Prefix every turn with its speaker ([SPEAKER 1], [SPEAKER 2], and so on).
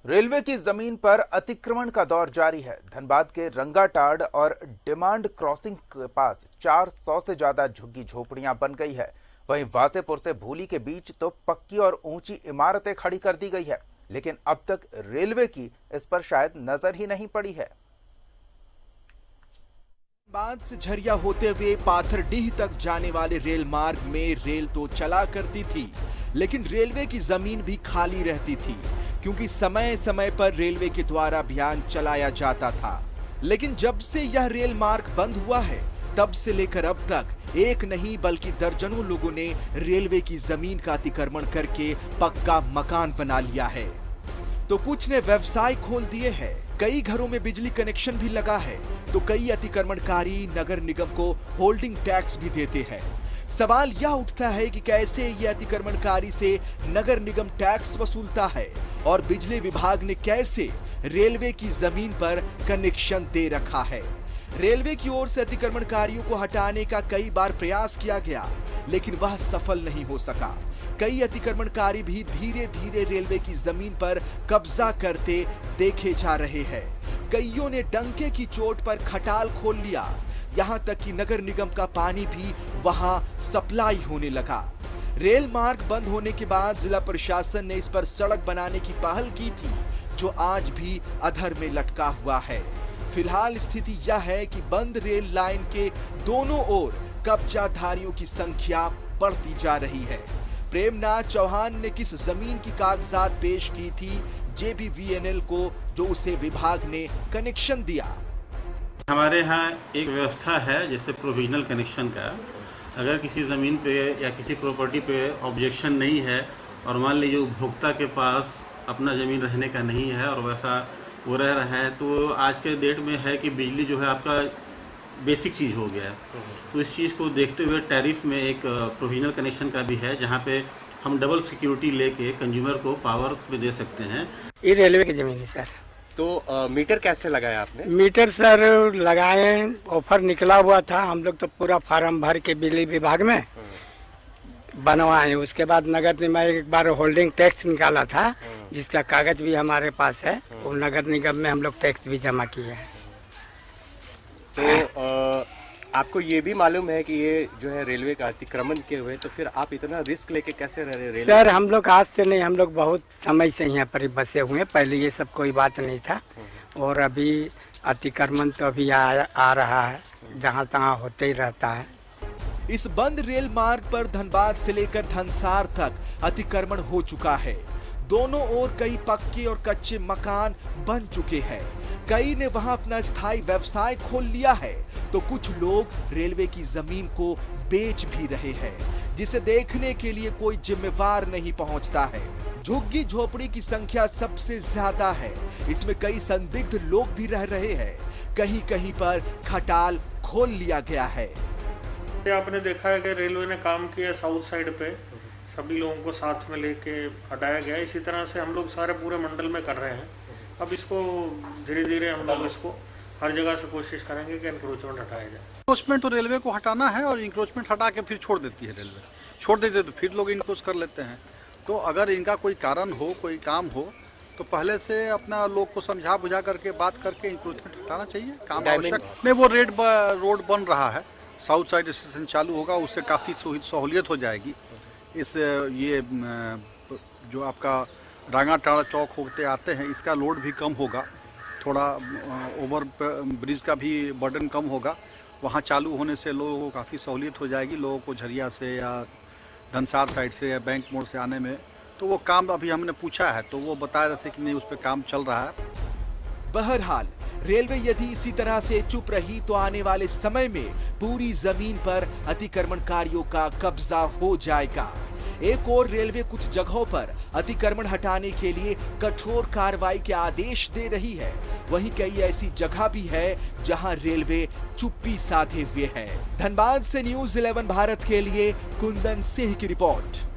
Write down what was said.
[SPEAKER 1] Railway की जमीन पर अतिक्रमण का दौर जारी है। धनबाद के रंगाटाड़ और डिमांड क्रॉसिंग के पास 400 से ज्यादा झुग्गी झोपड़ियां बन गई है। वहीं वासेपुर से भूली के बीच तो पक्की और ऊंची इमारतें खड़ी कर दी गई है, लेकिन अब तक रेलवे की इस पर शायद नजर ही नहीं पड़ी है।
[SPEAKER 2] बांध से झरिया होते हुए पाथरडीह तक जाने वाले रेल मार्ग में रेल तो चला करती थी, लेकिन रेलवे की जमीन भी खाली रहती थी, क्योंकि समय समय पर रेलवे के द्वारा अभियान चलाया जाता था। लेकिन जब से यह रेल मार्ग बंद हुआ है, तब से लेकर अब तक एक नहीं बल्कि दर्जनों लोगों ने रेलवे की जमीन का अतिक्रमण करके पक्का मकान बना लिया है, तो कुछ ने व्यवसाय खोल दिए हैं। कई घरों में बिजली कनेक्शन भी लगा है, तो कई अतिक्रमणकारी नगर निगम को होल्डिंग टैक्स भी देते हैं। सवाल यह उठता है कि कैसे ये अतिक्रमणकारी से नगर निगम टैक्स वसूलता है और बिजली विभाग ने कैसे रेलवे की जमीन पर कनेक्शन दे रखा है। रेलवे की ओर से अतिक्रमणकारियों को हटाने का कई बार प्रयास किया गया, लेकिन वह सफल नहीं हो सका। कई अतिक्रमणकारी भी धीरे धीरे रेलवे की जमीन पर कब्जा करते देखे जा रहे हैं। कईयों ने डंके की चोट पर खटाल खोल लिया, यहाँ तक कि नगर निगम का पानी भी वहां सप्लाई होने लगा। रेल मार्ग बंद होने के बाद जिला प्रशासन ने इस पर सड़क बनाने की पहल की थी, जो आज भी अधर में लटका हुआ है। फिलहाल स्थिति यह है कि बंद रेल लाइन के दोनों ओर कब्जाधारियों की संख्या बढ़ती जा रही है। प्रेमनाथ चौहान ने किस जमीन की कागजात पेश की थी JBVNL को, जो उसे विभाग ने कनेक्शन दिया।
[SPEAKER 3] हमारे यहाँ एक व्यवस्था है जैसे प्रोविजनल कनेक्शन का। अगर किसी ज़मीन पे या किसी प्रॉपर्टी पे ऑब्जेक्शन नहीं है और मान लीजिए उपभोक्ता के पास अपना ज़मीन रहने का नहीं है और वैसा वो रह रहा है, तो आज के डेट में है कि बिजली जो है आपका बेसिक चीज़ हो गया है। तो इस चीज़ को देखते हुए टैरिफ में एक प्रोविजनल कनेक्शन का भी है, जहाँ पे हम डबल सिक्योरिटी लेके कंज्यूमर को पावर्स में दे सकते हैं।
[SPEAKER 4] ये रेलवे की ज़मीन है सर।
[SPEAKER 5] तो मीटर कैसे लगाया आपने?
[SPEAKER 4] मीटर सर लगाए, ऑफर निकला हुआ था, हम लोग तो पूरा फार्म भर के बिजली विभाग में बनवाए। उसके बाद नगर निगम में एक बार होल्डिंग टैक्स निकाला था, जिसका कागज भी हमारे पास है। वो नगर निगम में हम लोग टैक्स भी जमा किए हैं।
[SPEAKER 5] तो आपको ये भी मालूम है कि ये जो है रेलवे का अतिक्रमण किए हुए, तो फिर आप इतना रिस्क लेके कैसे रह रहे हैं?
[SPEAKER 4] सर हम लोग आज से नहीं, हम लोग बहुत समय से यहाँ पर बसे हुए हैं। पहले ये सब कोई बात नहीं था, और अभी अतिक्रमण तो अभी आ रहा है, जहाँ तहाँ होते ही रहता है।
[SPEAKER 2] इस बंद रेल मार्ग पर धनबाद से लेकर धनसार तक अतिक्रमण हो चुका है। दोनों ओर कई पक्के और कच्चे मकान बन चुके हैं। कई ने वहां अपना स्थायी व्यवसाय खोल लिया है, तो कुछ लोग रेलवे की जमीन को बेच भी रहे हैं, जिसे देखने के लिए कोई जिम्मेवार नहीं पहुंचता है। झुग्गी झोपड़ी की संख्या सबसे ज्यादा है। इसमें कई संदिग्ध लोग भी रह रहे हैं। कहीं कहीं पर खटाल खोल लिया गया है।
[SPEAKER 6] आपने देखा है कि रेलवे ने काम किया साउथ साइड पे, सभी लोगों को साथ में लेके हटाया गया। इसी तरह से हम लोग सारे पूरे मंडल में कर रहे हैं। अब इसको धीरे धीरे हम लोग इसको हर जगह से कोशिश करेंगे कि इंक्रोचमेंट हटाया जाए।
[SPEAKER 7] इंक्रोचमेंट तो रेलवे को हटाना है, और इंक्रोचमेंट हटा के फिर छोड़ देती है रेलवे। छोड़ देते तो फिर लोग इंक्रोच कर लेते हैं। तो अगर इनका कोई कारण हो, कोई काम हो, तो पहले से अपना लोग को समझा बुझा करके बात करके इंक्रोचमेंट हटाना चाहिए। काम आवश्यक नहीं। वो रोड बन रहा है, साउथ साइड स्टेशन चालू होगा, उससे काफ़ी सहूलियत हो जाएगी। इस ये जो आपका रंगाटाड़ चौक होते आते हैं, इसका लोड भी कम होगा, थोड़ा ओवर ब्रिज का भी बर्डन कम होगा। वहाँ चालू होने से लोगों को काफ़ी सहूलियत हो जाएगी, लोगों को झरिया से या धनसार साइड से या बैंक मोड़ से आने में। तो वो काम अभी हमने पूछा है, तो वो बता रहे थे कि नहीं, उस पर काम चल रहा है।
[SPEAKER 2] बहरहाल रेलवे यदि इसी तरह से चुप रही, तो आने वाले समय में पूरी जमीन पर अतिक्रमणकारियों का कब्जा हो जाएगा। एक और रेलवे कुछ जगहों पर अतिक्रमण हटाने के लिए कठोर कार्रवाई के आदेश दे रही है। वहीं कई ऐसी जगह भी है जहां रेलवे चुप्पी साधे हुए है। धनबाद से न्यूज़ 11 भारत के लिए कुंदन सिंह की रिपोर्ट।